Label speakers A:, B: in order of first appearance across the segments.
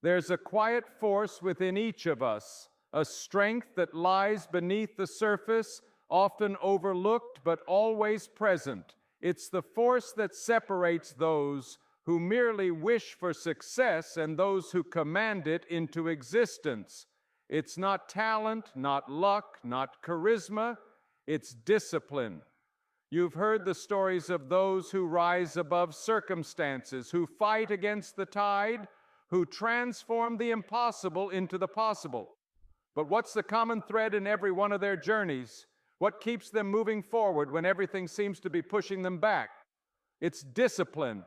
A: There's a quiet force within each of us, a strength that lies beneath the surface, often overlooked but always present. It's the force that separates those who merely wish for success and those who command it into existence. It's not talent, not luck, not charisma, it's discipline. You've heard the stories of those who rise above circumstances, who fight against the tide, who transform the impossible into the possible. But what's the common thread in every one of their journeys? What keeps them moving forward when everything seems to be pushing them back? It's discipline.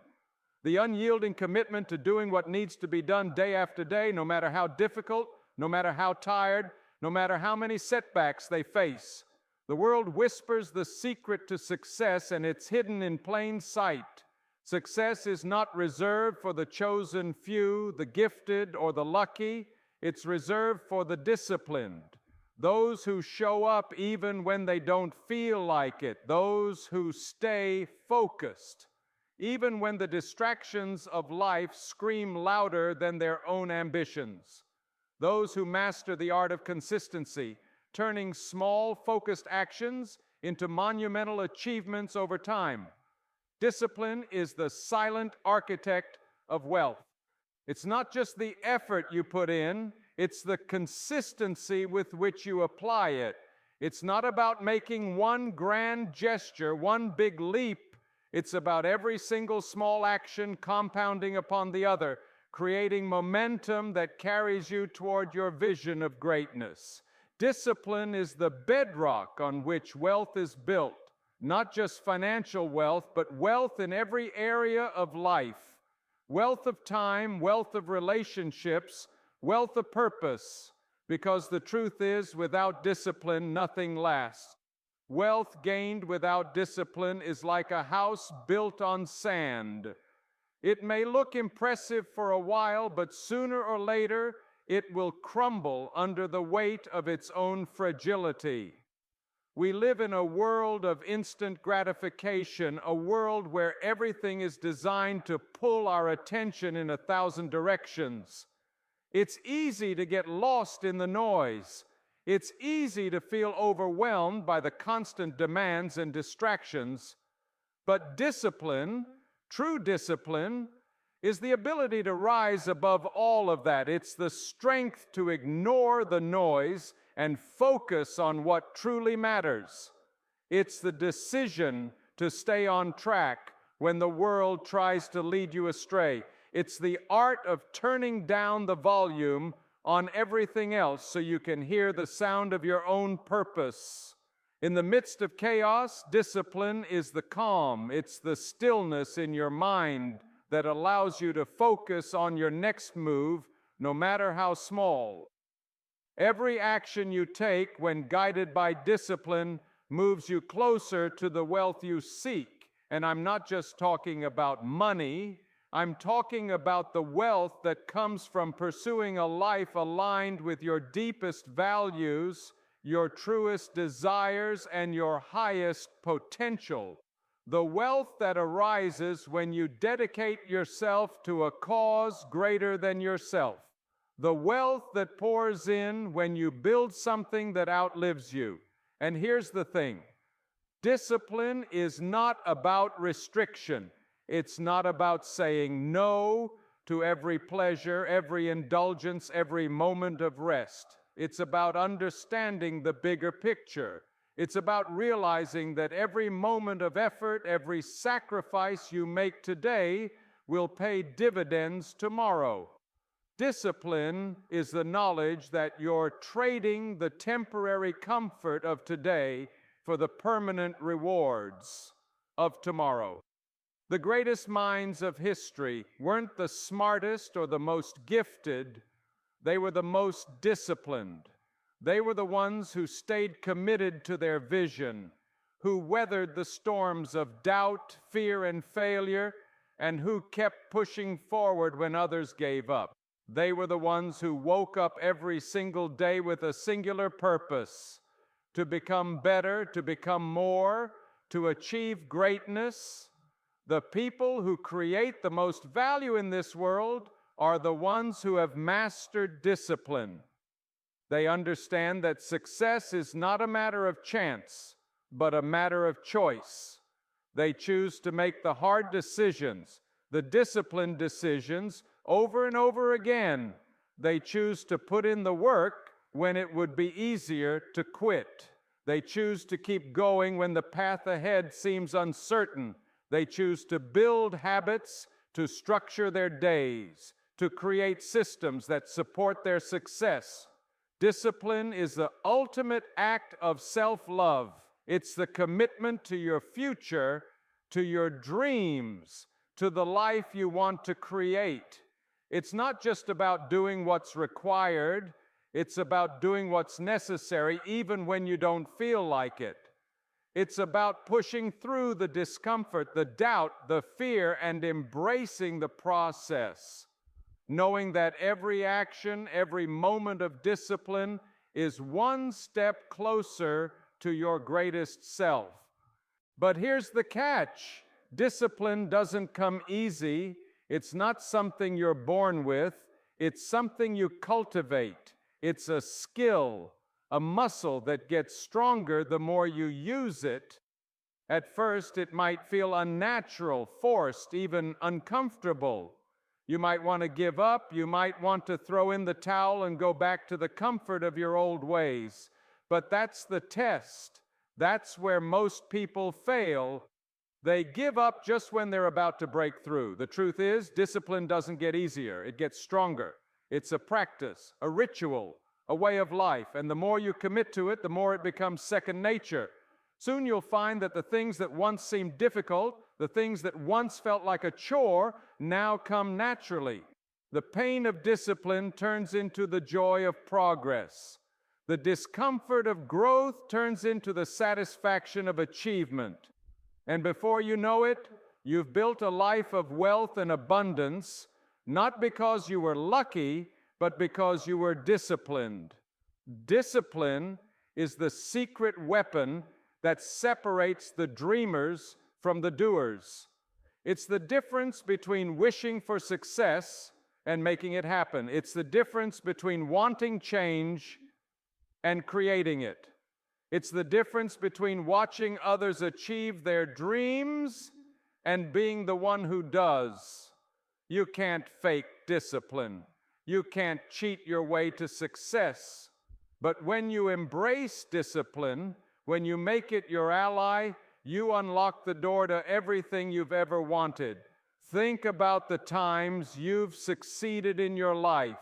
A: The unyielding commitment to doing what needs to be done day after day, no matter how difficult, no matter how tired, no matter how many setbacks they face. The world whispers the secret to success, and it's hidden in plain sight. Success is not reserved for the chosen few, the gifted, or the lucky. It's reserved for the disciplined, those who show up even when they don't feel like it, those who stay focused, even when the distractions of life scream louder than their own ambitions, those who master the art of consistency, turning small, focused actions into monumental achievements over time. Discipline is the silent architect of wealth. It's not just the effort you put in, it's the consistency with which you apply it. It's not about making one grand gesture, one big leap. It's about every single small action compounding upon the other, creating momentum that carries you toward your vision of greatness. Discipline is the bedrock on which wealth is built, not just financial wealth, but wealth in every area of life. Wealth of time, wealth of relationships, wealth of purpose, because the truth is, without discipline, nothing lasts. Wealth gained without discipline is like a house built on sand. It may look impressive for a while, but sooner or later, it will crumble under the weight of its own fragility. We live in a world of instant gratification, a world where everything is designed to pull our attention in 1,000 directions. It's easy to get lost in the noise. It's easy to feel overwhelmed by the constant demands and distractions. But discipline, true discipline, is the ability to rise above all of that. It's the strength to ignore the noise and focus on what truly matters. It's the decision to stay on track when the world tries to lead you astray. It's the art of turning down the volume on everything else so you can hear the sound of your own purpose. In the midst of chaos, discipline is the calm. It's the stillness in your mind that allows you to focus on your next move, no matter how small. Every action you take when guided by discipline moves you closer to the wealth you seek. And I'm not just talking about money. I'm talking about the wealth that comes from pursuing a life aligned with your deepest values, your truest desires, and your highest potential. The wealth that arises when you dedicate yourself to a cause greater than yourself. The wealth that pours in when you build something that outlives you. And here's the thing. Discipline is not about restriction. It's not about saying no to every pleasure, every indulgence, every moment of rest. It's about understanding the bigger picture. It's about realizing that every moment of effort, every sacrifice you make today will pay dividends tomorrow. Discipline is the knowledge that you're trading the temporary comfort of today for the permanent rewards of tomorrow. The greatest minds of history weren't the smartest or the most gifted. They were the most disciplined. They were the ones who stayed committed to their vision, who weathered the storms of doubt, fear, and failure, and who kept pushing forward when others gave up. They were the ones who woke up every single day with a singular purpose, to become better, to become more, to achieve greatness. The people who create the most value in this world are the ones who have mastered discipline. They understand that success is not a matter of chance, but a matter of choice. They choose to make the hard decisions, the disciplined decisions, over and over again. They choose to put in the work when it would be easier to quit. They choose to keep going when the path ahead seems uncertain. They choose to build habits, to structure their days, to create systems that support their success. Discipline is the ultimate act of self-love. It's the commitment to your future, to your dreams, to the life you want to create. It's not just about doing what's required. It's about doing what's necessary even when you don't feel like it. It's about pushing through the discomfort, the doubt, the fear, and embracing the process, knowing that every action, every moment of discipline is one step closer to your greatest self. But here's the catch. Discipline doesn't come easy. It's not something you're born with. It's something you cultivate. It's a skill, a muscle that gets stronger the more you use it. At first, it might feel unnatural, forced, even uncomfortable. You might want to give up. You might want to throw in the towel and go back to the comfort of your old ways. But that's the test. That's where most people fail. They give up just when they're about to break through. The truth is, discipline doesn't get easier. It gets stronger. It's a practice, a ritual, a way of life. And the more you commit to it, the more it becomes second nature. Soon you'll find that the things that once seemed difficult, the things that once felt like a chore, now come naturally. The pain of discipline turns into the joy of progress. The discomfort of growth turns into the satisfaction of achievement. And before you know it, you've built a life of wealth and abundance, not because you were lucky, but because you were disciplined. Discipline is the secret weapon that separates the dreamers from the doers. It's the difference between wishing for success and making it happen. It's the difference between wanting change and creating it. It's the difference between watching others achieve their dreams and being the one who does. You can't fake discipline. You can't cheat your way to success. But when you embrace discipline, when you make it your ally, you unlock the door to everything you've ever wanted. Think about the times you've succeeded in your life.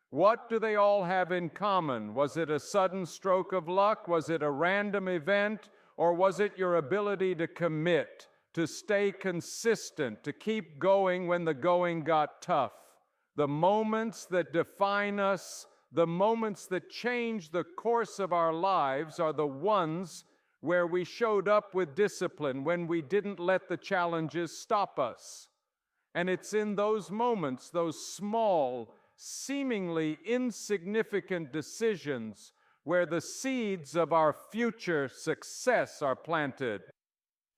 A: What do they all have in common? Was it a sudden stroke of luck? Was it a random event? Or was it your ability to commit, to stay consistent, to keep going when the going got tough? The moments that define us, the moments that change the course of our lives are the ones where we showed up with discipline, when we didn't let the challenges stop us. And it's in those moments, those small, seemingly insignificant decisions, where the seeds of our future success are planted.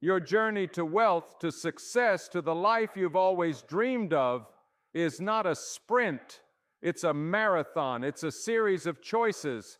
A: Your journey to wealth, to success, to the life you've always dreamed of is not a sprint. It's a marathon. It's a series of choices,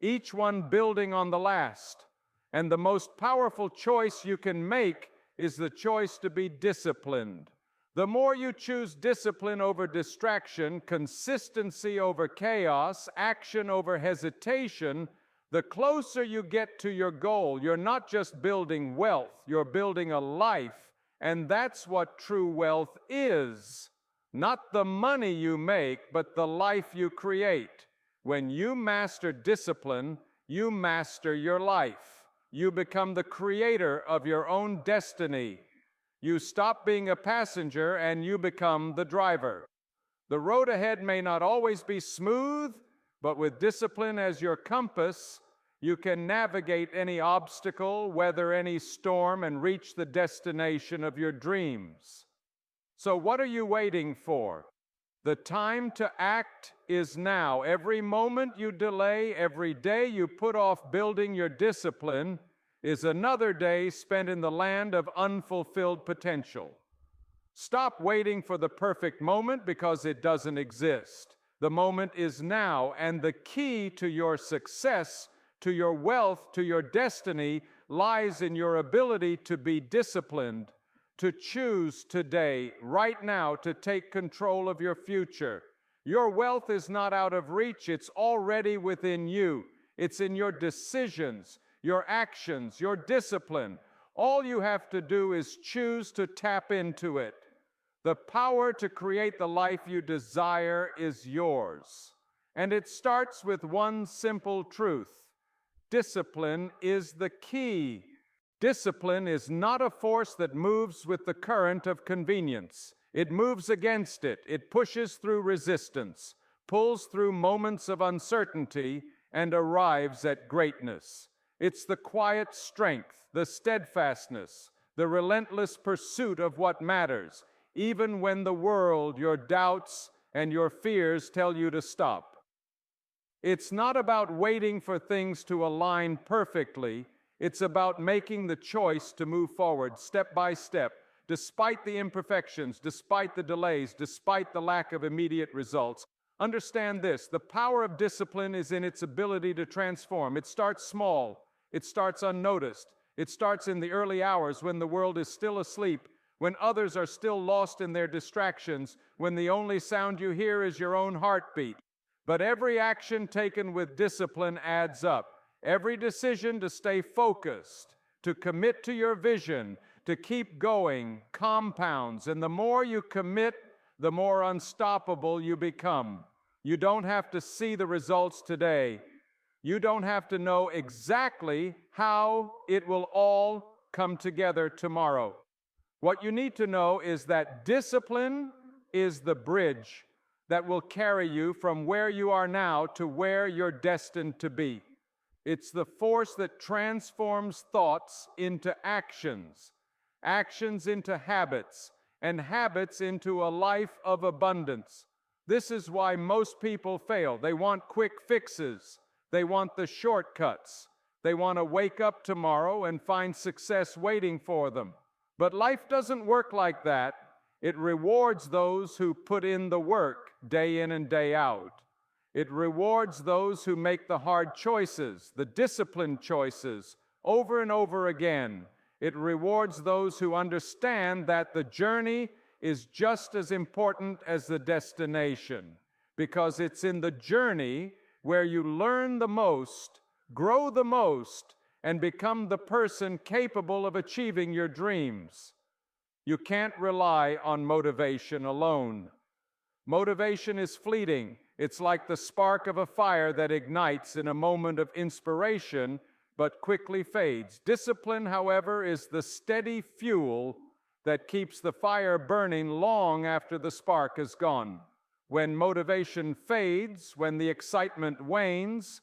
A: each one building on the last. And the most powerful choice you can make is the choice to be disciplined. The more you choose discipline over distraction, consistency over chaos, action over hesitation, the closer you get to your goal. You're not just building wealth, you're building a life. And that's what true wealth is. Not the money you make, but the life you create. When you master discipline, you master your life. You become the creator of your own destiny. You stop being a passenger and you become the driver. The road ahead may not always be smooth, but with discipline as your compass, you can navigate any obstacle, weather any storm, and reach the destination of your dreams. So what are you waiting for? The time to act is now. Every moment you delay, every day you put off building your discipline is another day spent in the land of unfulfilled potential. Stop waiting for the perfect moment because it doesn't exist. The moment is now, and the key to your success, to your wealth, to your destiny lies in your ability to be disciplined, to choose today, right now, to take control of your future. Your wealth is not out of reach, it's already within you. It's in your decisions, your actions, your discipline. All you have to do is choose to tap into it. The power to create the life you desire is yours. And it starts with one simple truth. Discipline is the key. Discipline is not a force that moves with the current of convenience. It moves against it. It pushes through resistance, pulls through moments of uncertainty, and arrives at greatness. It's the quiet strength, the steadfastness, the relentless pursuit of what matters, even when the world, your doubts, and your fears tell you to stop. It's not about waiting for things to align perfectly. It's about making the choice to move forward step by step, despite the imperfections, despite the delays, despite the lack of immediate results. Understand this, the power of discipline is in its ability to transform. It starts small. It starts unnoticed. It starts in the early hours when the world is still asleep, when others are still lost in their distractions, when the only sound you hear is your own heartbeat. But every action taken with discipline adds up. Every decision to stay focused, to commit to your vision, to keep going, compounds. And the more you commit, the more unstoppable you become. You don't have to see the results today. You don't have to know exactly how it will all come together tomorrow. What you need to know is that discipline is the bridge that will carry you from where you are now to where you're destined to be. It's the force that transforms thoughts into actions, actions into habits, and habits into a life of abundance. This is why most people fail. They want quick fixes. They want the shortcuts. They want to wake up tomorrow and find success waiting for them. But life doesn't work like that. It rewards those who put in the work day in and day out. It rewards those who make the hard choices, the disciplined choices, over and over again. It rewards those who understand that the journey is just as important as the destination, because it's in the journey where you learn the most, grow the most, and become the person capable of achieving your dreams. You can't rely on motivation alone. Motivation is fleeting. It's like the spark of a fire that ignites in a moment of inspiration, but quickly fades. Discipline, however, is the steady fuel that keeps the fire burning long after the spark is gone. When motivation fades, when the excitement wanes,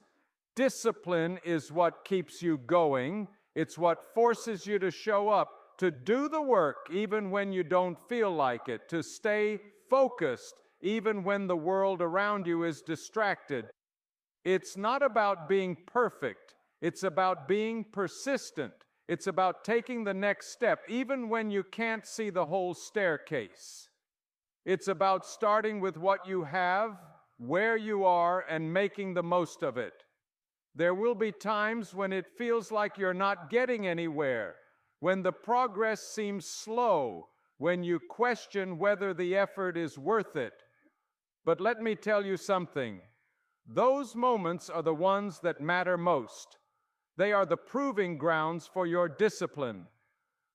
A: discipline is what keeps you going. It's what forces you to show up, to do the work even when you don't feel like it, to stay focused even when the world around you is distracted. It's not about being perfect. It's about being persistent. It's about taking the next step even when you can't see the whole staircase. It's about starting with what you have, where you are, and making the most of it. There will be times when it feels like you're not getting anywhere, when the progress seems slow, when you question whether the effort is worth it. But let me tell you something. Those moments are the ones that matter most. They are the proving grounds for your discipline.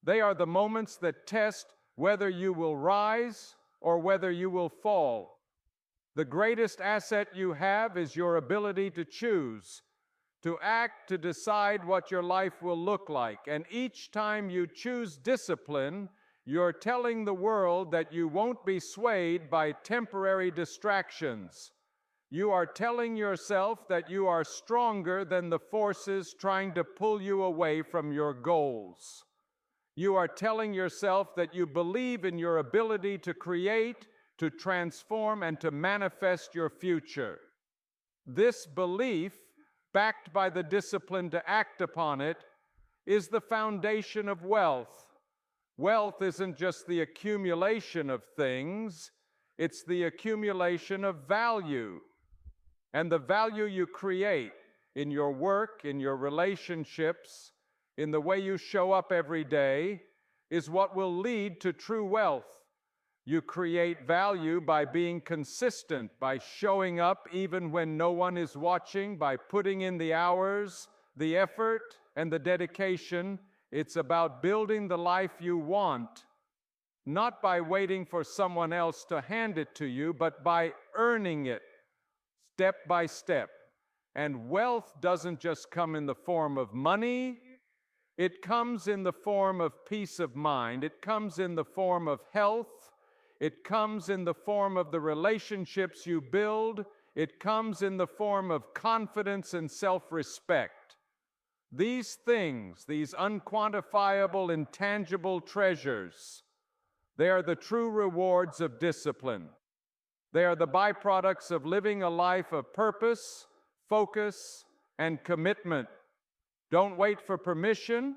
A: They are the moments that test whether you will rise or whether you will fall. The greatest asset you have is your ability to choose, to act, to decide what your life will look like. And each time you choose discipline, you're telling the world that you won't be swayed by temporary distractions. You are telling yourself that you are stronger than the forces trying to pull you away from your goals. You are telling yourself that you believe in your ability to create, to transform, and to manifest your future. This belief, backed by the discipline to act upon it, is the foundation of wealth. Wealth isn't just the accumulation of things, it's the accumulation of value. And the value you create in your work, in your relationships, in the way you show up every day, is what will lead to true wealth. You create value by being consistent, by showing up even when no one is watching, by putting in the hours, the effort, and the dedication. It's about building the life you want, not by waiting for someone else to hand it to you, but by earning it step by step. And wealth doesn't just come in the form of money. It comes in the form of peace of mind. It comes in the form of health. It comes in the form of the relationships you build. It comes in the form of confidence and self-respect. These things, these unquantifiable, intangible treasures, they are the true rewards of discipline. They are the byproducts of living a life of purpose, focus, and commitment. Don't wait for permission.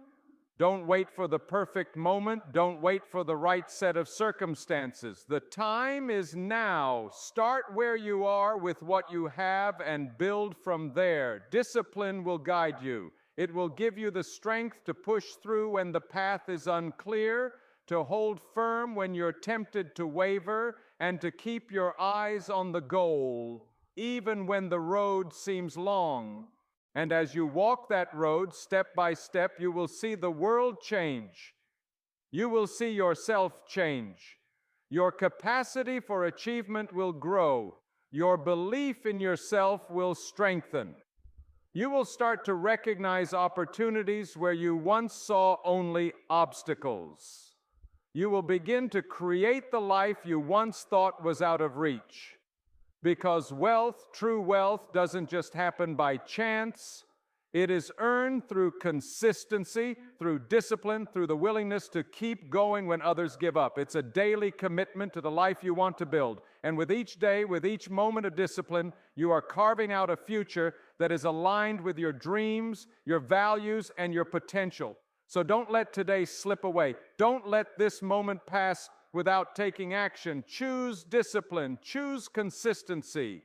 A: Don't wait for the perfect moment. Don't wait for the right set of circumstances. The time is now. Start where you are with what you have and build from there. Discipline will guide you. It will give you the strength to push through when the path is unclear, to hold firm when you're tempted to waver, and to keep your eyes on the goal, even when the road seems long. And as you walk that road step by step, you will see the world change. You will see yourself change. Your capacity for achievement will grow. Your belief in yourself will strengthen. You will start to recognize opportunities where you once saw only obstacles. You will begin to create the life you once thought was out of reach. Because wealth, true wealth, doesn't just happen by chance. It is earned through consistency, through discipline, through the willingness to keep going when others give up. It's a daily commitment to the life you want to build. And with each day, with each moment of discipline, you are carving out a future that is aligned with your dreams, your values, and your potential. So don't let today slip away. Don't let this moment pass without taking action. Choose discipline. Choose consistency.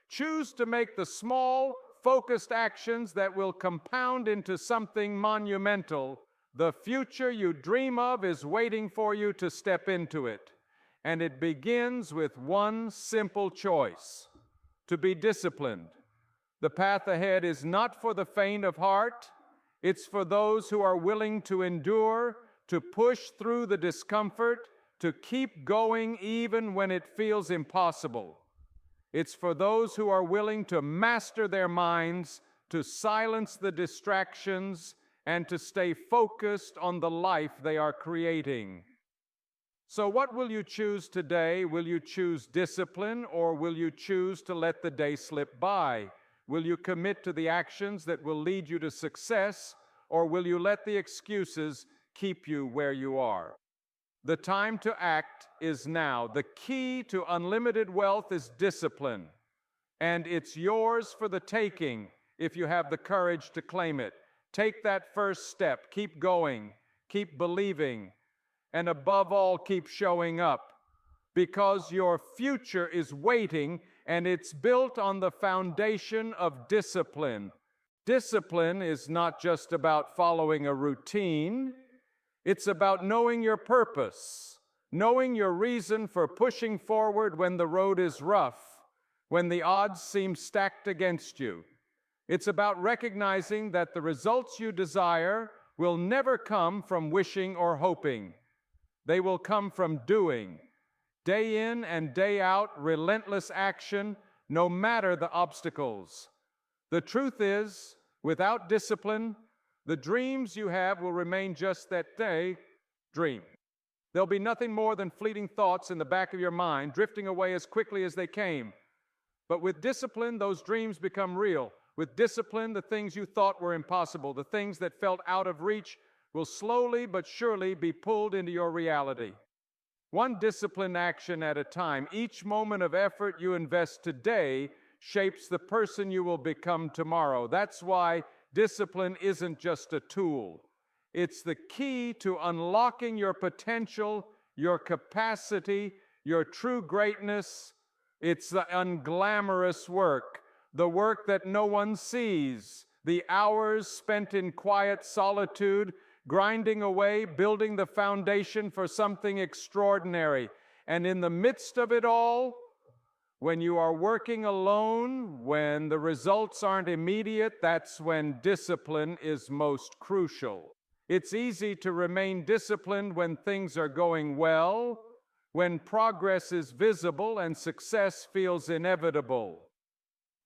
A: Choose to make the small, focused actions that will compound into something monumental. The future you dream of is waiting for you to step into it. And it begins with one simple choice: to be disciplined. The path ahead is not for the faint of heart. It's for those who are willing to endure, to push through the discomfort, to keep going even when it feels impossible. It's for those who are willing to master their minds, to silence the distractions, and to stay focused on the life they are creating. So what will you choose today? Will you choose discipline, or will you choose to let the day slip by? Will you commit to the actions that will lead you to success, or will you let the excuses keep you where you are? The time to act is now. The key to unlimited wealth is discipline, and it's yours for the taking if you have the courage to claim it. Take that first step. Keep going. Keep believing. And above all, keep showing up, because your future is waiting, and it's built on the foundation of discipline. Discipline is not just about following a routine. It's about knowing your purpose, knowing your reason for pushing forward when the road is rough, when the odds seem stacked against you. It's about recognizing that the results you desire will never come from wishing or hoping. They will come from doing. Day in and day out, relentless action, no matter the obstacles. The truth is, without discipline, the dreams you have will remain just that dream. There'll be nothing more than fleeting thoughts in the back of your mind, drifting away as quickly as they came. But with discipline, those dreams become real. With discipline, the things you thought were impossible, the things that felt out of reach, will slowly but surely be pulled into your reality. One disciplined action at a time. Each moment of effort you invest today shapes the person you will become tomorrow. That's why discipline isn't just a tool. It's the key to unlocking your potential, your capacity, your true greatness. It's the unglamorous work, the work that no one sees, the hours spent in quiet solitude, grinding away, building the foundation for something extraordinary. And in the midst of it all, when you are working alone, when the results aren't immediate, that's when discipline is most crucial. It's easy to remain disciplined when things are going well, when progress is visible and success feels inevitable.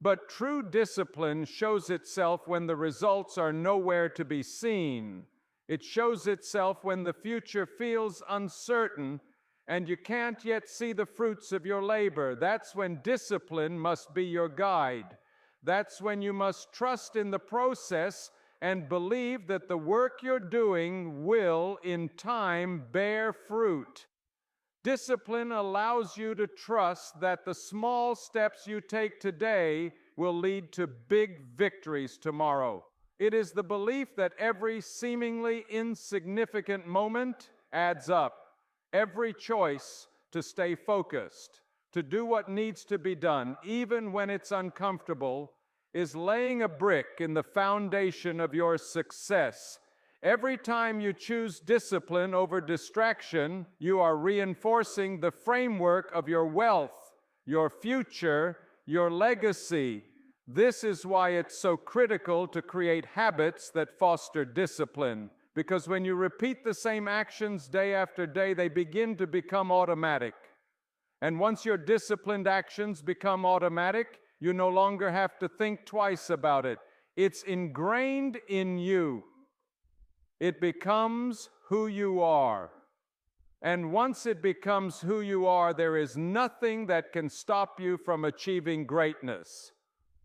A: But true discipline shows itself when the results are nowhere to be seen. It shows itself when the future feels uncertain and you can't yet see the fruits of your labor. That's when discipline must be your guide. That's when you must trust in the process and believe that the work you're doing will, in time, bear fruit. Discipline allows you to trust that the small steps you take today will lead to big victories tomorrow. It is the belief that every seemingly insignificant moment adds up. Every choice to stay focused, to do what needs to be done, even when it's uncomfortable, is laying a brick in the foundation of your success. Every time you choose discipline over distraction, you are reinforcing the framework of your wealth, your future, your legacy. This is why it's so critical to create habits that foster discipline. Because when you repeat the same actions day after day, they begin to become automatic. And once your disciplined actions become automatic, you no longer have to think twice about it. It's ingrained in you. It becomes who you are. And once it becomes who you are, there is nothing that can stop you from achieving greatness.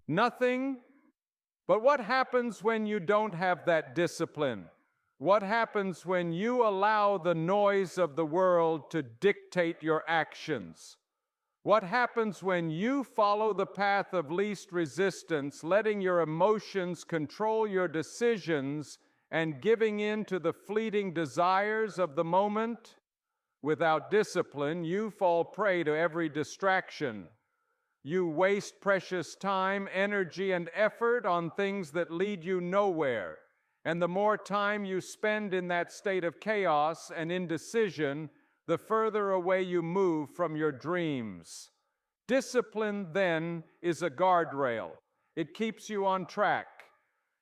A: Nothing. But what happens when you don't have that discipline? What happens when you allow the noise of the world to dictate your actions? What happens when you follow the path of least resistance, letting your emotions control your decisions and giving in to the fleeting desires of the moment? Without discipline, you fall prey to every distraction. You waste precious time, energy, and effort on things that lead you nowhere. And the more time you spend in that state of chaos and indecision, the further away you move from your dreams. Discipline, then, is a guardrail. It keeps you on track.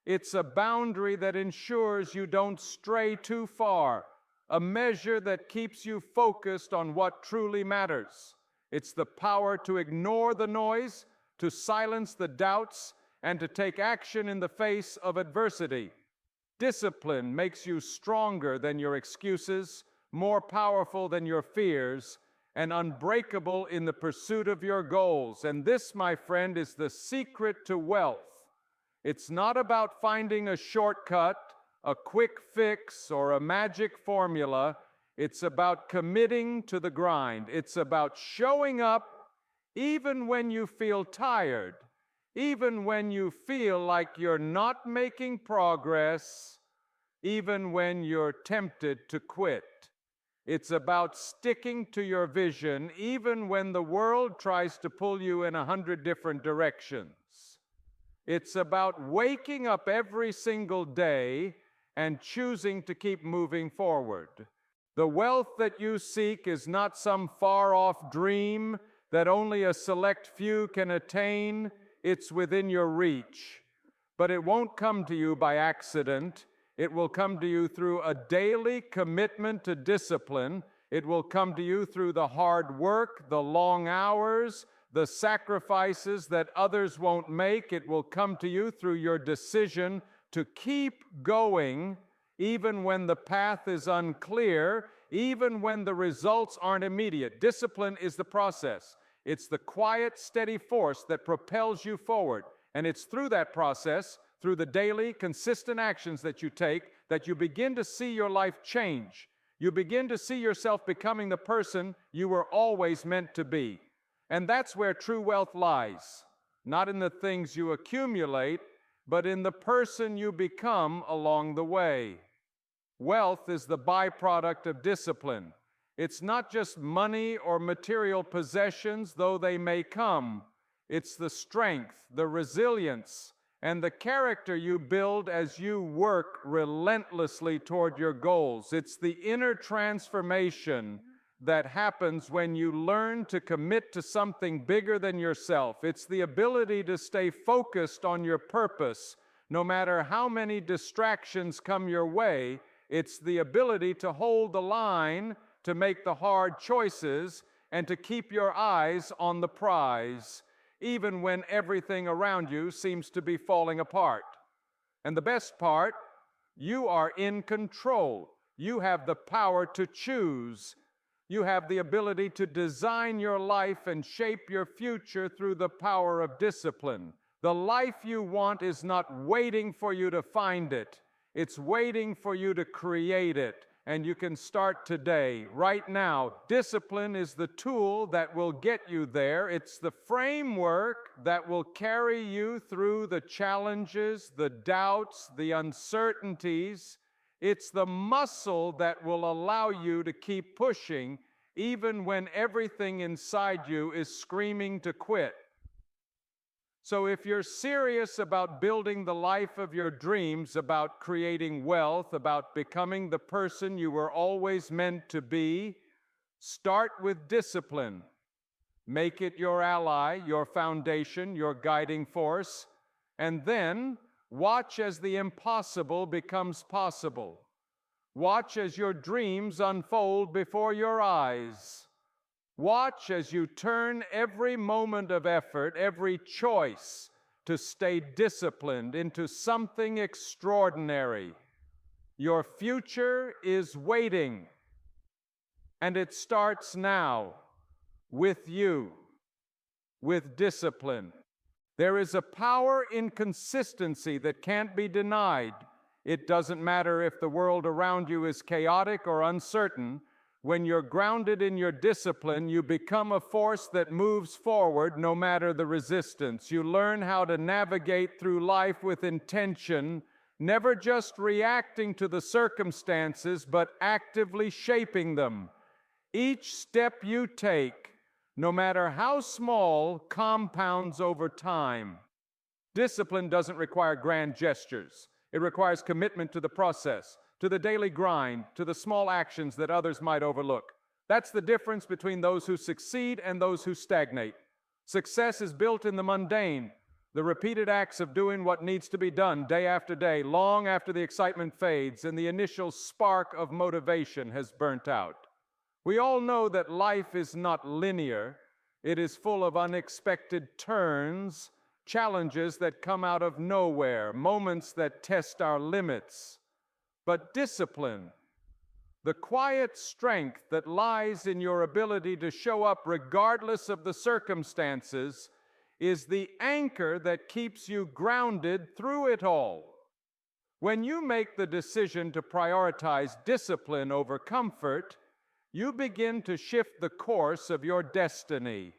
A: It's a boundary that ensures you don't stray too far, a measure that keeps you focused on what truly matters. It's the power to ignore the noise, to silence the doubts, and to take action in the face of adversity. Discipline makes you stronger than your excuses, more powerful than your fears, and unbreakable in the pursuit of your goals. And this, my friend, is the secret to wealth. It's not about finding a shortcut, a quick fix, or a magic formula. It's about committing to the grind. It's about showing up even when you feel tired, even when you feel like you're not making progress, even when you're tempted to quit. It's about sticking to your vision even when the world tries to pull you in 100 different directions. It's about waking up every single day and choosing to keep moving forward. The wealth that you seek is not some far-off dream that only a select few can attain. It's within your reach. But it won't come to you by accident. It will come to you through a daily commitment to discipline. It will come to you through the hard work, the long hours, the sacrifices that others won't make. It will come to you through your decision to keep going even when the path is unclear, even when the results aren't immediate. Discipline is the process. It's the quiet, steady force that propels you forward. And it's through that process, through the daily, consistent actions that you take, that you begin to see your life change. You begin to see yourself becoming the person you were always meant to be. And that's where true wealth lies. Not in the things you accumulate, but in the person you become along the way. Wealth is the byproduct of discipline. It's not just money or material possessions, though they may come. It's the strength, the resilience, and the character you build as you work relentlessly toward your goals. It's the inner transformation that happens when you learn to commit to something bigger than yourself. It's the ability to stay focused on your purpose, no matter how many distractions come your way. It's the ability to hold the line, to make the hard choices, and to keep your eyes on the prize, even when everything around you seems to be falling apart. And the best part, you are in control. You have the power to choose. You have the ability to design your life and shape your future through the power of discipline. The life you want is not waiting for you to find it. It's waiting for you to create it. And you can start today, right now. Discipline is the tool that will get you there. It's the framework that will carry you through the challenges, the doubts, the uncertainties. It's the muscle that will allow you to keep pushing even when everything inside you is screaming to quit. So if you're serious about building the life of your dreams, about creating wealth, about becoming the person you were always meant to be, start with discipline. Make it your ally, your foundation, your guiding force, and then watch as the impossible becomes possible. Watch as your dreams unfold before your eyes. Watch as you turn every moment of effort, every choice to stay disciplined into something extraordinary. Your future is waiting, and it starts now with you, with discipline. There is a power in consistency that can't be denied. It doesn't matter if the world around you is chaotic or uncertain. When you're grounded in your discipline, you become a force that moves forward no matter the resistance. You learn how to navigate through life with intention, never just reacting to the circumstances, but actively shaping them. Each step you take, no matter how small, compounds over time. Discipline doesn't require grand gestures. It requires commitment to the process, to the daily grind, to the small actions that others might overlook. That's the difference between those who succeed and those who stagnate. Success is built in the mundane, the repeated acts of doing what needs to be done day after day, long after the excitement fades and the initial spark of motivation has burnt out. We all know that life is not linear. It is full of unexpected turns, challenges that come out of nowhere, moments that test our limits. But discipline, the quiet strength that lies in your ability to show up regardless of the circumstances, is the anchor that keeps you grounded through it all. When you make the decision to prioritize discipline over comfort, you begin to shift the course of your destiny.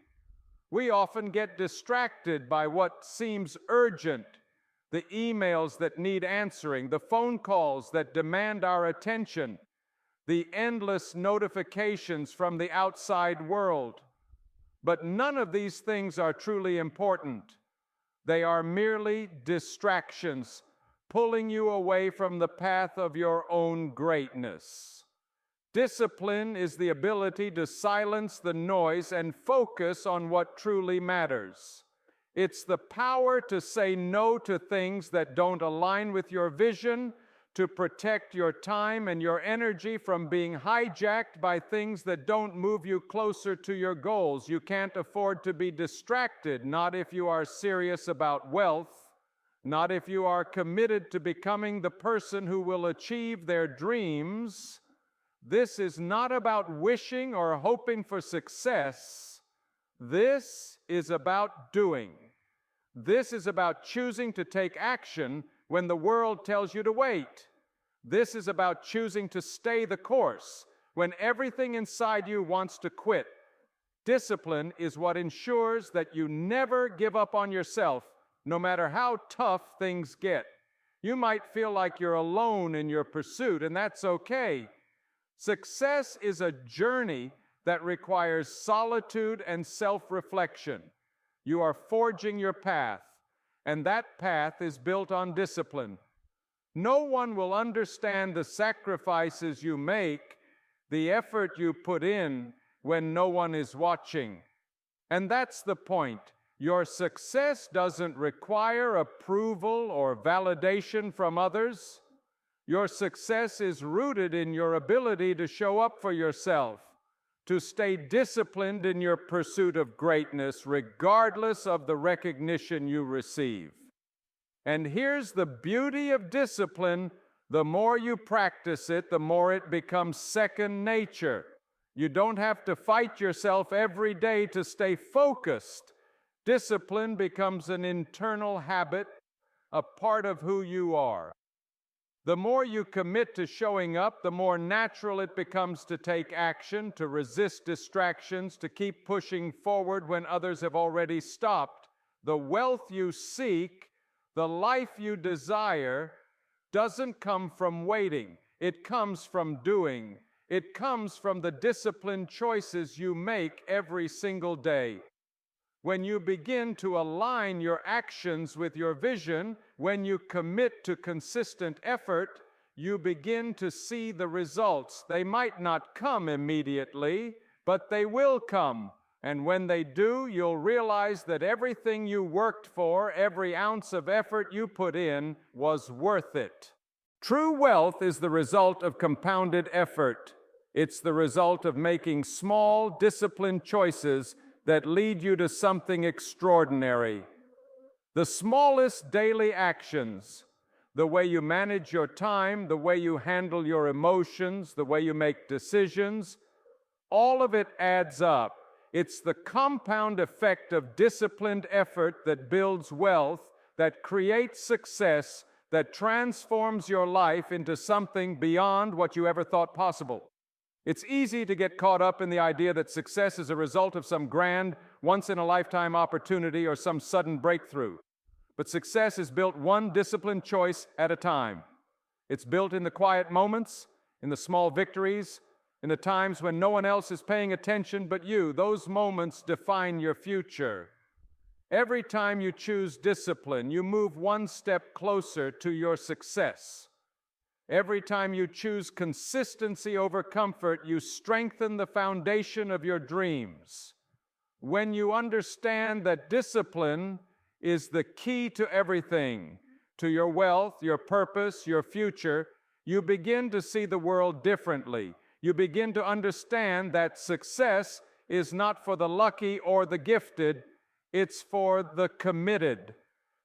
A: We often get distracted by what seems urgent, the emails that need answering, the phone calls that demand our attention, the endless notifications from the outside world. But none of these things are truly important. They are merely distractions, pulling you away from the path of your own greatness. Discipline is the ability to silence the noise and focus on what truly matters. It's the power to say no to things that don't align with your vision, to protect your time and your energy from being hijacked by things that don't move you closer to your goals. You can't afford to be distracted, not if you are serious about wealth, not if you are committed to becoming the person who will achieve their dreams. This is not about wishing or hoping for success. This is about doing. This is about choosing to take action when the world tells you to wait. This is about choosing to stay the course when everything inside you wants to quit. Discipline is what ensures that you never give up on yourself, no matter how tough things get. You might feel like you're alone in your pursuit, and that's okay. Success is a journey that requires solitude and self-reflection. You are forging your path, and that path is built on discipline. No one will understand the sacrifices you make, the effort you put in, when no one is watching. And that's the point. Your success doesn't require approval or validation from others. Your success is rooted in your ability to show up for yourself, to stay disciplined in your pursuit of greatness, regardless of the recognition you receive. And here's the beauty of discipline: the more you practice it, the more it becomes second nature. You don't have to fight yourself every day to stay focused. Discipline becomes an internal habit, a part of who you are. The more you commit to showing up, the more natural it becomes to take action, to resist distractions, to keep pushing forward when others have already stopped. The wealth you seek, the life you desire, doesn't come from waiting. It comes from doing. It comes from the disciplined choices you make every single day. When you begin to align your actions with your vision, when you commit to consistent effort, you begin to see the results. They might not come immediately, but they will come. And when they do, you'll realize that everything you worked for, every ounce of effort you put in, was worth it. True wealth is the result of compounded effort. It's the result of making small, disciplined choices that lead you to something extraordinary. The smallest daily actions, the way you manage your time, the way you handle your emotions, the way you make decisions, all of it adds up. It's the compound effect of disciplined effort that builds wealth, that creates success, that transforms your life into something beyond what you ever thought possible. It's easy to get caught up in the idea that success is a result of some grand, once-in-a-lifetime opportunity or some sudden breakthrough. But success is built one disciplined choice at a time. It's built in the quiet moments, in the small victories, in the times when no one else is paying attention but you. Those moments define your future. Every time you choose discipline, you move one step closer to your success. Every time you choose consistency over comfort, you strengthen the foundation of your dreams. When you understand that discipline is the key to everything, to your wealth, your purpose, your future, you begin to see the world differently. You begin to understand that success is not for the lucky or the gifted, it's for the committed.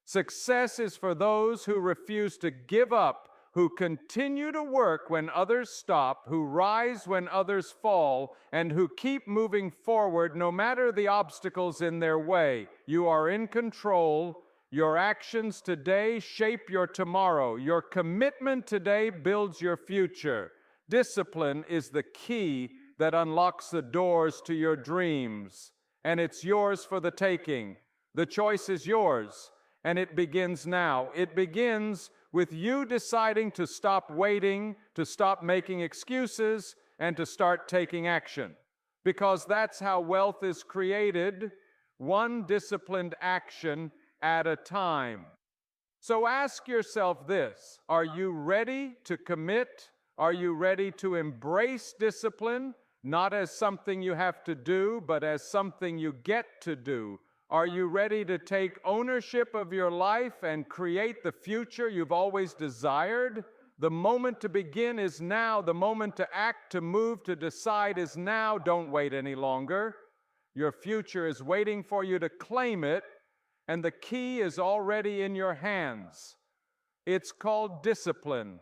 A: Success is for those who refuse to give up, who continue to work when others stop, who rise when others fall, and who keep moving forward no matter the obstacles in their way. You are in control. Your actions today shape your tomorrow. Your commitment today builds your future. Discipline is the key that unlocks the doors to your dreams, and it's yours for the taking. The choice is yours, and it begins now. It begins with you deciding to stop waiting, to stop making excuses, and to start taking action. Because that's how wealth is created, one disciplined action at a time. So ask yourself this: are you ready to commit? Are you ready to embrace discipline, not as something you have to do, but as something you get to do? Are you ready to take ownership of your life and create the future you've always desired? The moment to begin is now. The moment to act, to move, to decide is now. Don't wait any longer. Your future is waiting for you to claim it, and the key is already in your hands. It's called discipline.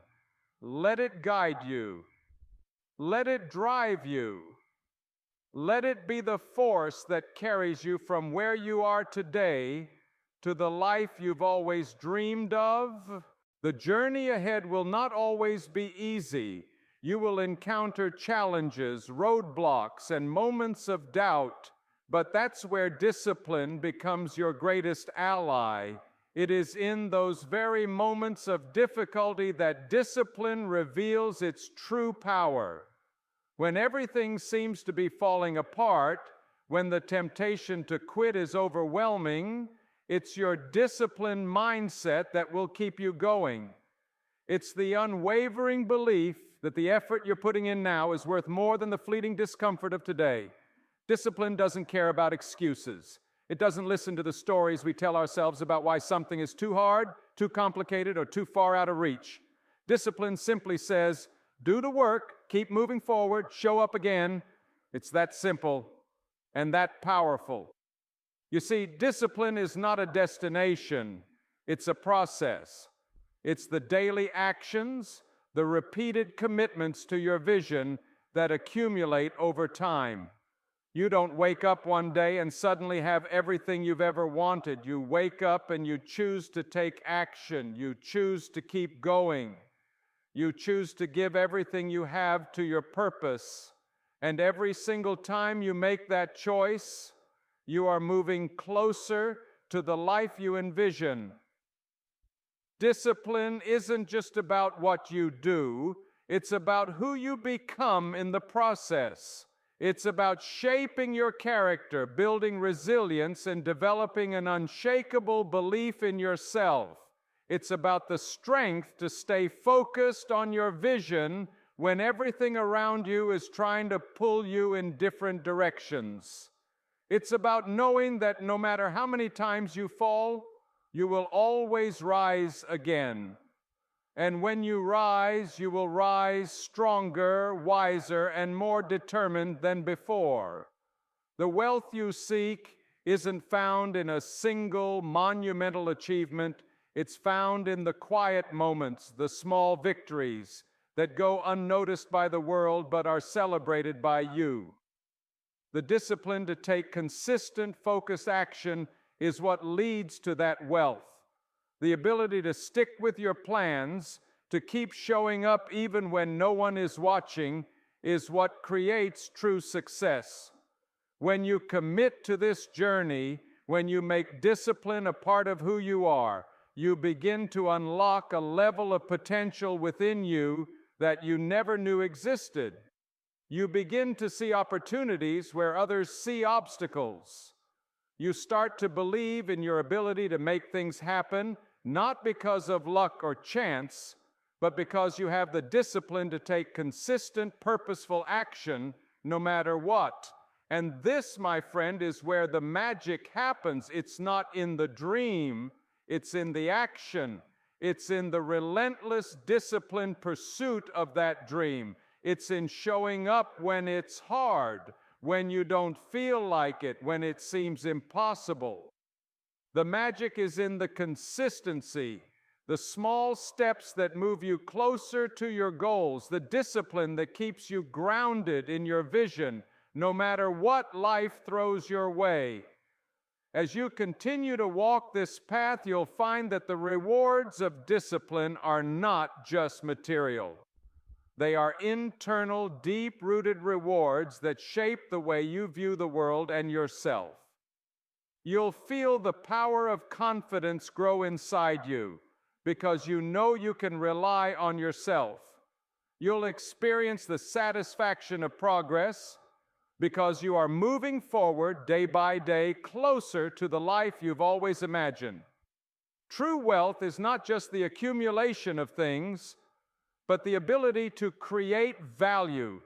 A: Let it guide you. Let it drive you. Let it be the force that carries you from where you are today to the life you've always dreamed of. The journey ahead will not always be easy. You will encounter challenges, roadblocks, and moments of doubt, but that's where discipline becomes your greatest ally. It is in those very moments of difficulty that discipline reveals its true power. When everything seems to be falling apart, when the temptation to quit is overwhelming, it's your disciplined mindset that will keep you going. It's the unwavering belief that the effort you're putting in now is worth more than the fleeting discomfort of today. Discipline doesn't care about excuses. It doesn't listen to the stories we tell ourselves about why something is too hard, too complicated, or too far out of reach. Discipline simply says, do the work, keep moving forward, show up again. It's that simple and that powerful. You see, discipline is not a destination, it's a process. It's the daily actions, the repeated commitments to your vision that accumulate over time. You don't wake up one day and suddenly have everything you've ever wanted. You wake up and you choose to take action. You choose to keep going. You choose to give everything you have to your purpose. And every single time you make that choice, you are moving closer to the life you envision. Discipline isn't just about what you do, it's about who you become in the process. It's about shaping your character, building resilience, and developing an unshakable belief in yourself. It's about the strength to stay focused on your vision when everything around you is trying to pull you in different directions. It's about knowing that no matter how many times you fall, you will always rise again. And when you rise, you will rise stronger, wiser, and more determined than before. The wealth you seek isn't found in a single monumental achievement. It's found in the quiet moments, the small victories that go unnoticed by the world but are celebrated by you. The discipline to take consistent, focused action is what leads to that wealth. The ability to stick with your plans, to keep showing up even when no one is watching, is what creates true success. When you commit to this journey, when you make discipline a part of who you are, you begin to unlock a level of potential within you that you never knew existed. You begin to see opportunities where others see obstacles. You start to believe in your ability to make things happen, not because of luck or chance, but because you have the discipline to take consistent, purposeful action no matter what. And this, my friend, is where the magic happens. It's not in the dream, it's in the action. It's in the relentless, disciplined pursuit of that dream. It's in showing up when it's hard, when you don't feel like it, when it seems impossible. The magic is in the consistency, the small steps that move you closer to your goals, the discipline that keeps you grounded in your vision, no matter what life throws your way. As you continue to walk this path, you'll find that the rewards of discipline are not just material. They are internal, deep-rooted rewards that shape the way you view the world and yourself. You'll feel the power of confidence grow inside you because you know you can rely on yourself. You'll experience the satisfaction of progress because you are moving forward day by day closer to the life you've always imagined. True wealth is not just the accumulation of things, but the ability to create value,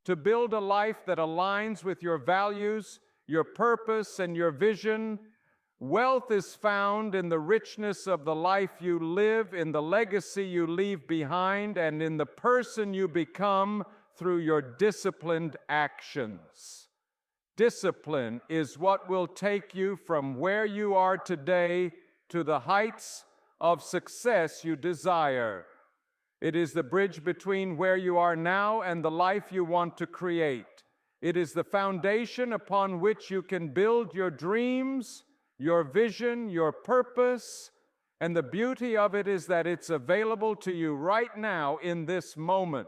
A: to build a life that aligns with your values, your purpose, and your vision. Wealth is found in the richness of the life you live, in the legacy you leave behind, and in the person you become through your disciplined actions. Discipline is what will take you from where you are today to the heights of success you desire. It is the bridge between where you are now and the life you want to create. It is the foundation upon which you can build your dreams, your vision, your purpose, and the beauty of it is that it's available to you right now in this moment.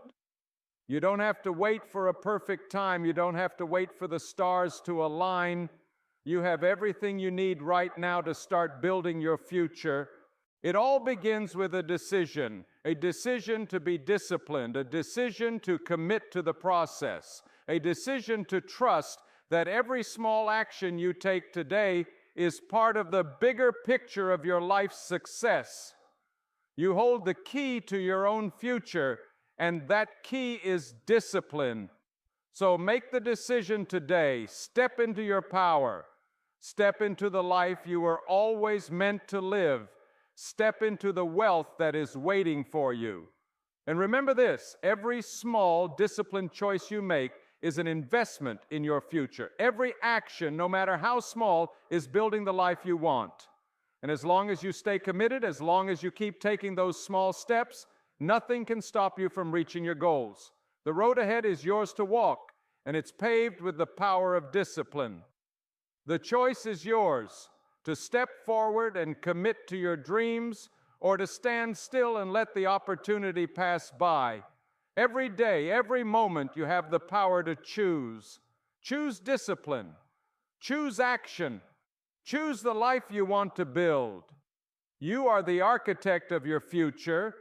A: You don't have to wait for a perfect time. You don't have to wait for the stars to align. You have everything you need right now to start building your future. It all begins with a decision to be disciplined, a decision to commit to the process, a decision to trust that every small action you take today is part of the bigger picture of your life's success. You hold the key to your own future, and that key is discipline. So make the decision today. Step into your power. Step into the life you were always meant to live. Step into the wealth that is waiting for you. And remember this, every small disciplined choice you make is an investment in your future. Every action, no matter how small, is building the life you want. And as long as you stay committed, as long as you keep taking those small steps, nothing can stop you from reaching your goals. The road ahead is yours to walk, and it's paved with the power of discipline. The choice is yours, to step forward and commit to your dreams, or to stand still and let the opportunity pass by. Every day, every moment, you have the power to choose. Choose discipline. Choose action. Choose the life you want to build. You are the architect of your future,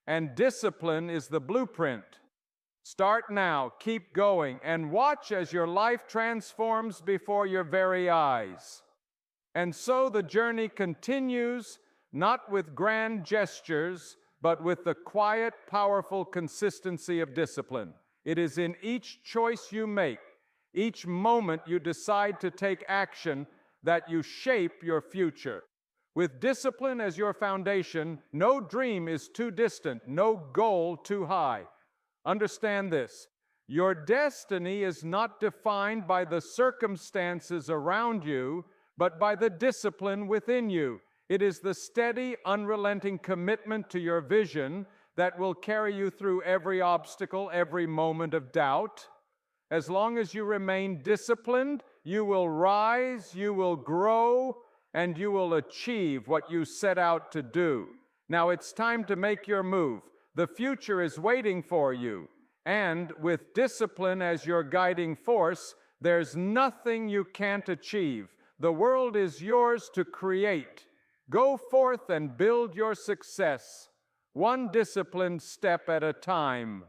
A: and discipline is the blueprint. Start now, keep going, and watch as your life transforms before your very eyes. And so the journey continues, not with grand gestures, but with the quiet, powerful consistency of discipline. It is in each choice you make, each moment you decide to take action, that you shape your future. With discipline as your foundation, no dream is too distant, no goal too high. Understand this, your destiny is not defined by the circumstances around you, but by the discipline within you. It is the steady, unrelenting commitment to your vision that will carry you through every obstacle, every moment of doubt. As long as you remain disciplined, you will rise, you will grow, and you will achieve what you set out to do. Now it's time to make your move. The future is waiting for you, and with discipline as your guiding force, there's nothing you can't achieve. The world is yours to create. Go forth and build your success, one disciplined step at a time.